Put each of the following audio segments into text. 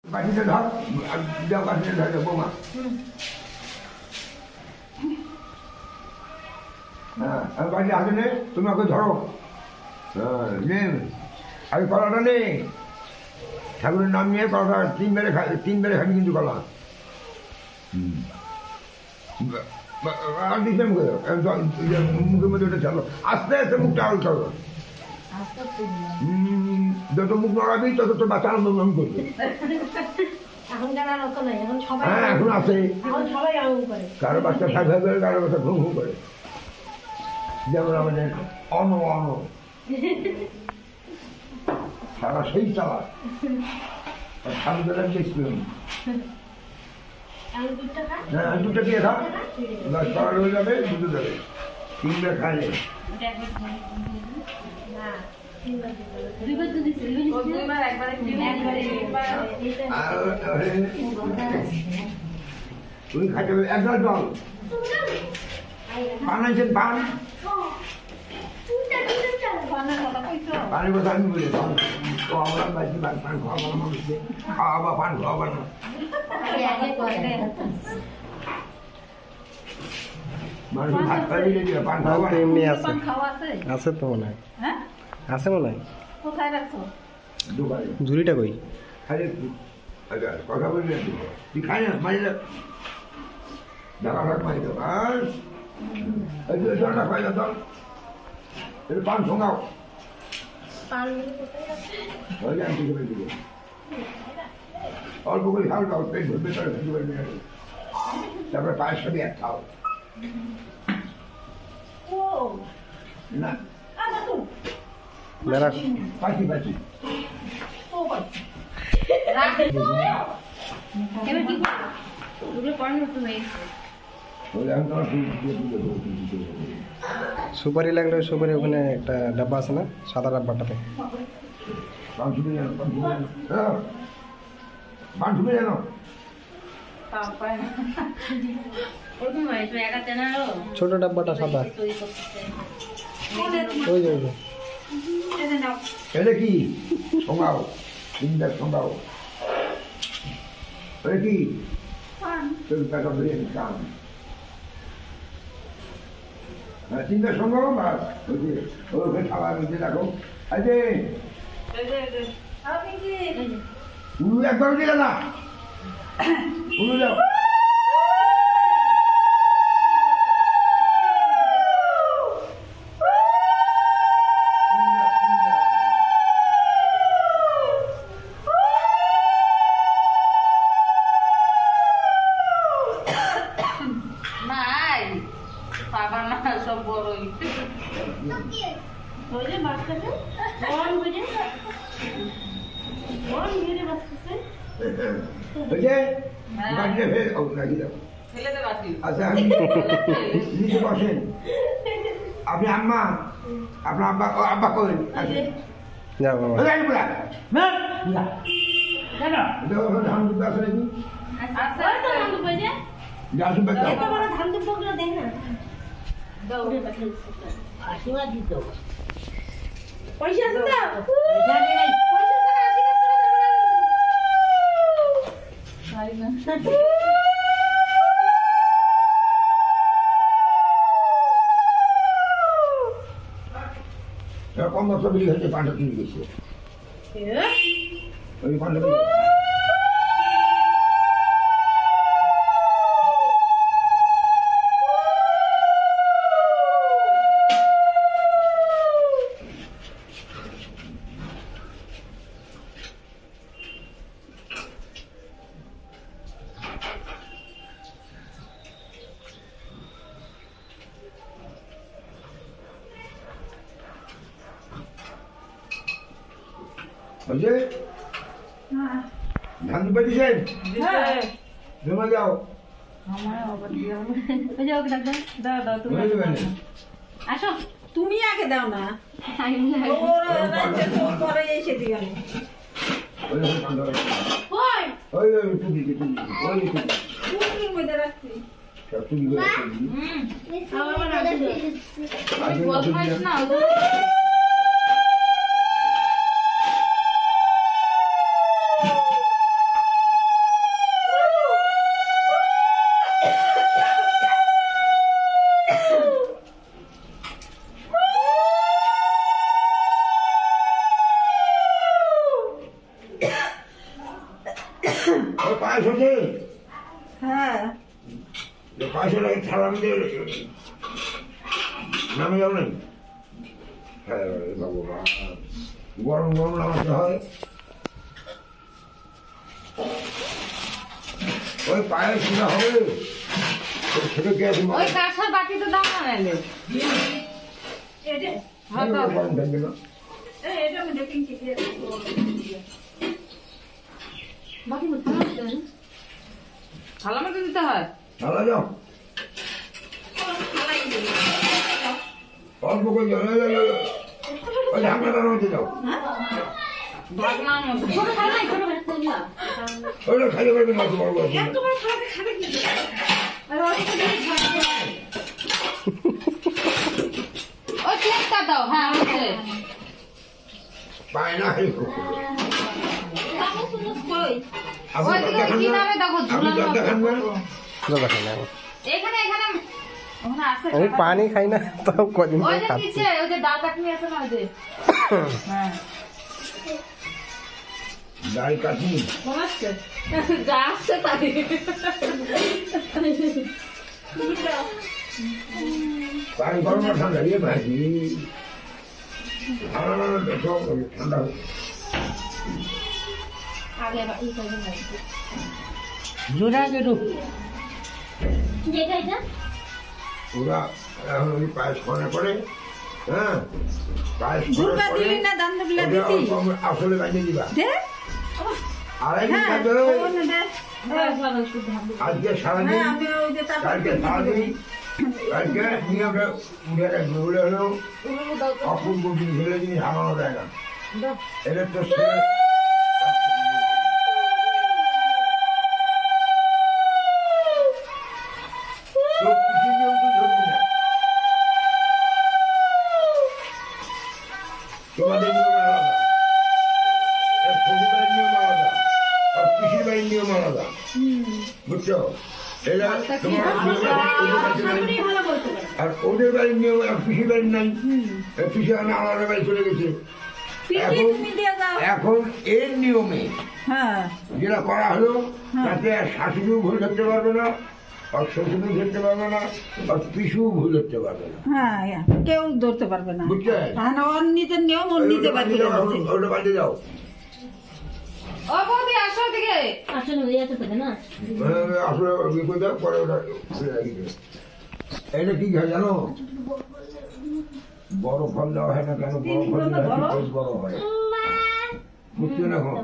বাটিতে ধর যাও বাটিতে ধর বৌমা হ্যাঁ বাটি হাতে নে তুমি ওকে ধরো আগে কলাটা নেই ঠাকুরের নাম নিয়ে কলাটা তিনবারে খাবি কিন্তু কলা আর দিচ্ছে মুখের মধ্যে ওটা চালো আস্তে আস্তে মুখটা আউল করো যত মুখ নড়াবি তত তো বাচ্চা আন্দোলন করবে হ্যাঁ এখন আছে কারো বাচ্চা থাকবে কারো বাচ্চা ঘুম ঘুম করে যেমন আমাদের অন সারা সেই চালা সামনে দেখছিলাম হ্যাঁ দুটো দিয়ে খা সকাল হয়ে যাবে দুটো দেবে তিনটা খাইলে তুমি খাইতে হবে এক গ্লাস জল পান আনছেন পান পানের কথা আমি বলি আমরা বাড়ি পান খাওয়াবো মানুষকে খাওয়াবা পান খাওয়াবা না মানুষ ভাত খাইলে দিলে পান খাওয়াবা এমনি আছে আছে তো মনে হয় আছে মনে হয় কোথায় রাখছো ঝুড়িটা কই আরে আচ্ছা কথা বলবি তুই খাই না মারি ঢাকা মারি দেবো আর জলটা খাই না চল একটু পান শোনাও অল্প করে খাও দাও পেট ভরবে তারপরে পায়ের সাথে এক খাও না পাখি পাখি সুপারি লাগলে সুপারি ওখানে একটা ডাব্বা আছে না সাদা ডাব্বাটাতে ছোট ডাব্বাটা সাদা ওই যে এটা কি সঙ্গাও তিনটা সঙ্গাও এটা কি টাকা ধরে কাম চিন্তা সঙ্গে বাস ওই খাবার মধ্যে রাখো আজে উলু একবার দিলে না উলু যাও আচ্ছা নিচে বসেন আপনি আম্মা আপনার আব্বা আব্বা করেন যাও বাবা ধান দুটো আছে নাকি পয়সা আছে তো কম বছর বিলি হয়েছে পাঁচটা কিনে গেছে ওই পাঁচটা ধান দুটো দিয়েছেন জমা যাও আসো তুমি আগে দাও না এসে দিও ওই পায়েস হচ্ছে হ্যাঁ পায়েস হলে থালার মধ্যে নামে যাও নাই হ্যাঁ ভগবান গরম গরম নামাতে হয় ওই পায়েস না হবে ছেলে কে আছে ওই কাঁসার বাটিতে দাও না নাইলে এটা গরম থাকবে না এটা আমি দেখি কি বাকি থালা মতো দিতে হয় চালা যাও অল্প করে যাও ওই ঢাকনাটার মধ্যে যাও ভাগনার মতো ছোট খাই নাই ছোট খাই না ওইটা খাইতে পারবে না অত বড় বড় এত বড় খাবে খাবে কি আর অত করে খাবে ওই প্লেটটা দাও হ্যাঁ হচ্ছে পায় না খাই কাকু শুনো কই আপনি ওই দিকে দেখান কি না নামে দেখো আপনি ঝুলানো দেখান না দেখেন না এখানে এখানে ওখানে আছে আমি পানি খাই না তাও কদিন ওই ধরে যে খাচ্ছি নিচে ওই যে ডাল চাটনি আছে না ওই যে হ্যাঁ ডাল কাটি কোন আসছে যা আসছে তাই পানি গরম না ঠান্ডা ইয়ে ভাজি ঠান্ডা সব ঠান্ডা আগে এই করে না জোড়া জোড়ো যেটা এটা ওরা এখন ওই পায়েস করে করে হ্যাঁ পায়েস করে দুর্গা করে দিলি না দান দিলা ওটা দিছি অল্প আসলে বানিয়ে দিবা দে আড়াই হ্যাঁ ঘন্টা ও না দে আজকে সারাদিন হ্যাঁ আমি ওই যে কালকে সারাদিন কালকে নিয়ে আমরা উঠে রাখবো বলে হলো অপূর্ব জিনিস হলে জিনিস হারানো যায় না এটা তো তোমাদের নিয়ম আলাদা শ্বশুরবাড়ির নিয়ম আলাদা আর পিসির বাড়ির নিয়ম আলাদা বুঝছো এটা তোমার ভালো বলতে পারে আর ওদের বাড়ির নিয়ম আর পিসির বাড়ির নাই পিসি আমাদের বাড়ি চলে গেছে পিঠে তুমি দিয়ে দাও এখন এর নিয়মে হ্যাঁ যেটা করা হলো তাতে আর শাশুড়িও ভুল ধরতে পারবে না আর শ্বশুরও ধরতে পারবে না আর পিসুও ভুল ধরতে পারবে না হ্যাঁ কেউ ধরতে পারবে না বুঝছে হ্যাঁ ওর নিজের নিয়ম ওর নিজে বাড়ি ওটা বাড়িতে যাও ও বৌদি আসো দিকে আসলে হয়ে যেতে পারে না আসলে বিপদ দাও পরে ওটা খুলে রাখি দেবে। এটা কি হয় জানো বড় ফল দেওয়া হয় না কেন বড় ফল দিলে হয়তো বেশ বড় হয় বুঝছো না এখন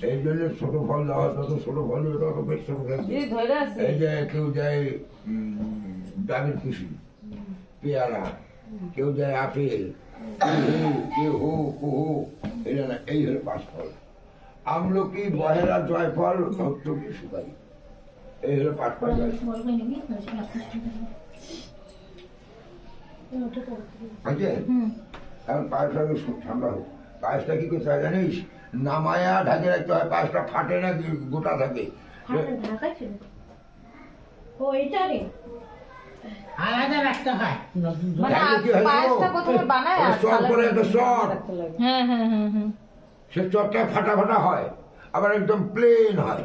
এই জন্য ছোট ফল দেওয়া হয় তত ছোট ফল দিলে তত বেশ ছোট থাকবে দিদি ধরে আছে এই যে কেউ যায় ডাবের কুশি পেয়ারা কেউ যায় আপেল কেউ হো কুহু এটা না এই হলো পাঁচ ফল আমলকি বহেরা জয়ফল ভক্তকি সুপারি এই হলো পাঁচ ফল আছে এখন পায়েসটা ঠান্ডা হোক পায়েসটা কি করতে হয় জানিস নামায়া ঢাকে রাখতে হয় পায়েসটা ফাটে না গোটা থাকে ও এটা রে আলাদা রাখতে হয় মানে ঢাকলে কি হয় জানো? পায়েসটা প্রথমে বানায় আর ওই চট করে একটা চট হ্যাঁ হ্যাঁ হ্যাঁ হ্যাঁ সে চটটা ফাটা ফাটা হয় আবার একদম প্লেন হয়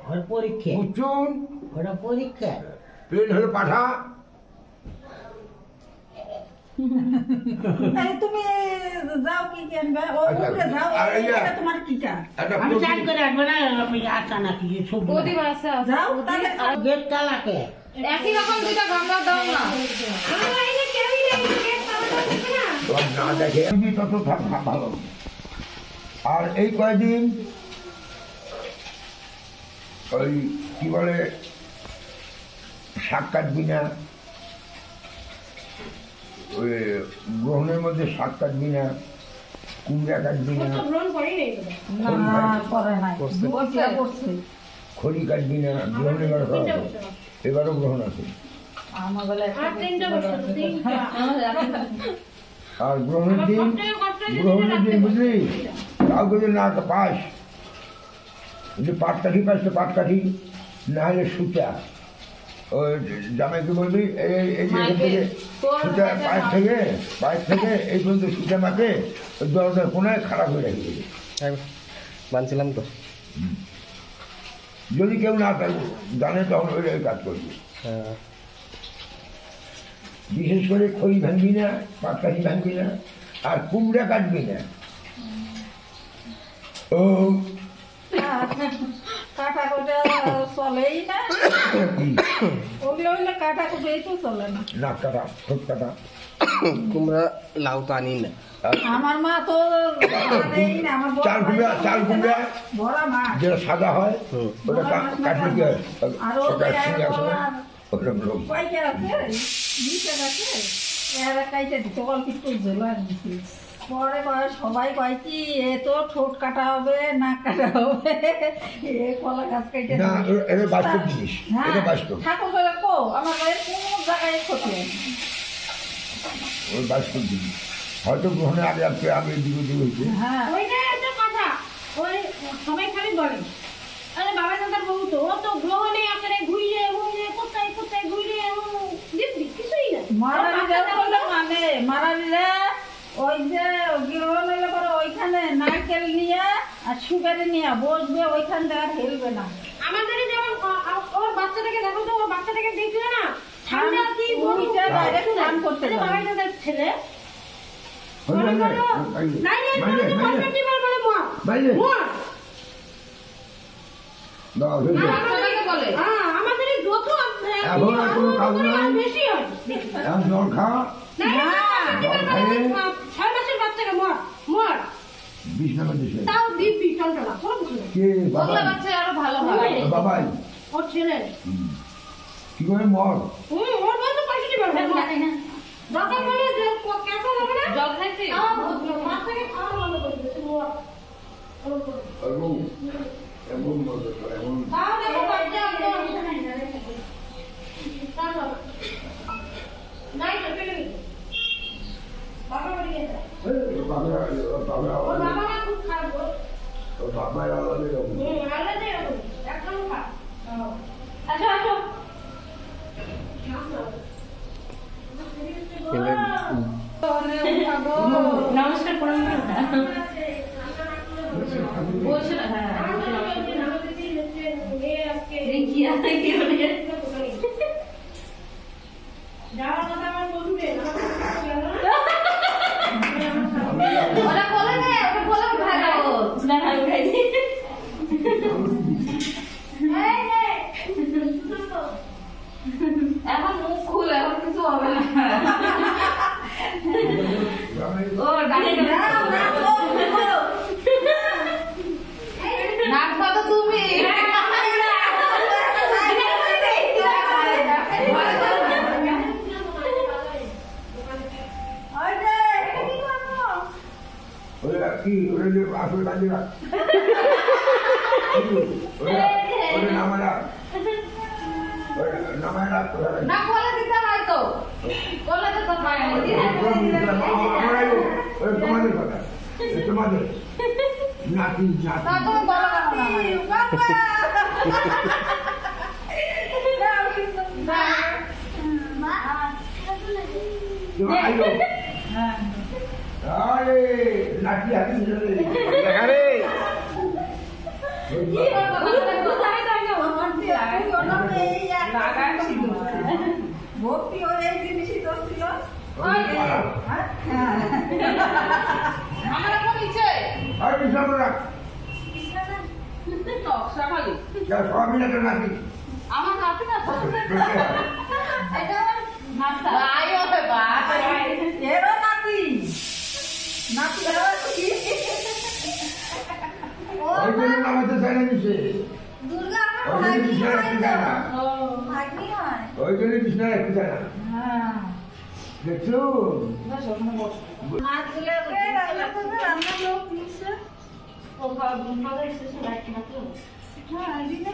ওর পরীক্ষা বুঝছুন ওটা পরীক্ষা প্লেন হলো পাঠা তুমি যাও কি আনবে ও উপরে যাও আর এই যে- এটা তোমার কি কাজ একটা আমি চাই প্রদীপ- করে আসবো না আমি আসা না কিছু সব বৌদি বাসা যাও তাহলে গেট তালাকে একই রকম দুইটা গঙ্গা দাও না সব না দেখে এমনি তত ভালো আর এই কয়েকদিন ওই কি বলে শাক কাটবি না ওই গ্রহণের মধ্যে শাক কাটবি না কুমড়া কাটবি না করে নাই বলছে করছে খড়ি কাটবি না গ্রহণের বার করা হবে। এবারও গ্রহণ আছে আমার বলে আর গ্রহণের দিন বুঝলি কাউকে যদি না পাস যদি পাটকাঠি পাস তো পাটকাঠি না হলে সুতা ওই জামাইকে বলবি এই যে এখান থেকে সুতা পায়ের থেকে এই পর্যন্ত সুতা মাকে ওই দরজার কোনায় খারাপ হয়ে রেখে দেবে বানছিলাম তো যদি কেউ না জানে তখন ওই কাজ করবি। হ্যাঁ বিশেষ করে খই ভাঙবি না, পাটকাঠি ভাঙবি না, আর কুমড়া কাটবি না। ও কাটা কোটা চলেই না, ওগুলো হইলে কাটা কোটাই তো চলে না। নাক কাটা, ঠোঁট কাটা। কুমড়া লাউ তো আনি না। আমার মা তো কাটেই না, আমার বড় চাল কুমড়া, চাল কুমড়া বড় মা যেটা সাদা হয় হুম। ওটা কাটলে কি হয়? আর ওটা সঙ্গে আসে না, ওরকম রোগ। কয়টা আছে নিচে আছে এরা কাইটা দিতে অল্প একটু ঝোলা দিতে পরে কয় সবাই কয় কি এ তো ঠোঁট কাটা হবে, নাক কাটা হবে, এ কলা গাছ কাইটা না, দিবে। এটা বাস্তব জিনিস, হ্যাঁ, এটা বাস্তব, ঠাকুর করে কো আমার গায়ের কোনো জায়গায় ক্ষতি হয় না। ওই বাস্তব জিনিস। হয়তো গ্রহণের আগে আজকে আমি দিকে দিকে হয়েছে। হ্যাঁ ওইটাই একটা কথা, ওই সবাই খালি বলে আরে বাবা দাদার বউ তো ও তো গ্রহণে আকারে ঘুরিয়ে ঘুরিয়ে কোথায় কোথায় ঘুরিয়ে দিব্যি কিছুই না। মারারিরা বলে মানে মারারিরা ওই যে গ্রহণ হইলে পরে ওইখানে নারকেল নিয়ে আর সুগারে নিয়ে বসবে, ওইখান থেকে আর হেলবে না। আমাদের যেমন ওর বাচ্চাটাকে দেখো তো, ওর বাচ্চাটাকে দেখলে না সামনে আর কি ওইটা direct স্নান করতে আরে যাবে। বাবা দাদার ছেলে হয়ে মনে যায়, করো মাইলে, নাইলে মাইলে, মাইলে, বলে মা মাইলে। মা দাও, হয়ে যায়। বলে আমাদের এই যত এখন আর কোনো কাজ নাই। বেশি হয় এখন জল খা, ছয় মাসের বাচ্চাকে মর মর বিছানা দিছে। তাও দিব্যি টনটনা কোনো কিছু নেই। কে বাবা? আরো ভালো হয় বাবাই ওর ছেলে কি করে মর? ওর বয়স 65 বছর দরকার বলে যে ক্যান্সার হবে না জল খাইছি মা থেকে খাওয়া বন্ধ করে দিয়েছে এবং এবং এবং তাও দেখো বাচ্চা একদম নাই তো ফেলে দিই বাবা বাড়ি গেছে বাবা বাবা ওর বাবা না খুব খারাপ গো বাবা আলাদা রকম। আলাদা এরকম একদম খারাপ আচ্ছা আসো নমস্কার প্রণাম বলছে না হ্যাঁ ওরা বলে না ওরা বলে ভালো না না উঠাইছি এখন মুখ খুলে এখন কিছু হবে না ও নাক পাতো তুমি ওরা কি ওরা যে আসলে বাঁধি না ওরা নামারা নামারা না বলে দিতে হয় তো বলে তো পারে তোমাদের কথা তোমাদের নাতি নাতি তা তুমি বলো আইলো আরে নাতি হাতি এখানে ভক্তি ওর এই জিনিসই তো ছিল। আমরা কোন ইচ্ছে আর বিশাল রাখ সকালে সব মিলে তো নাতি আমার কাছে না এটা নাস্তা ভাই ওরে ভাই এরও নাতি নাতি এরও কি ওই জন্য নামাতে চাই না নিচে দুর্গা ওই জন্য বিছানা রাখতে চায় না ভাগ্নি হয়। ওই জন্য বিছানা রাখতে চায় না হ্যাঁ দেখছো মাছগুলো রান্না লোক নিচ্ছে ও ভালো শেষে রাখি না তো হ্যাঁ এদিকে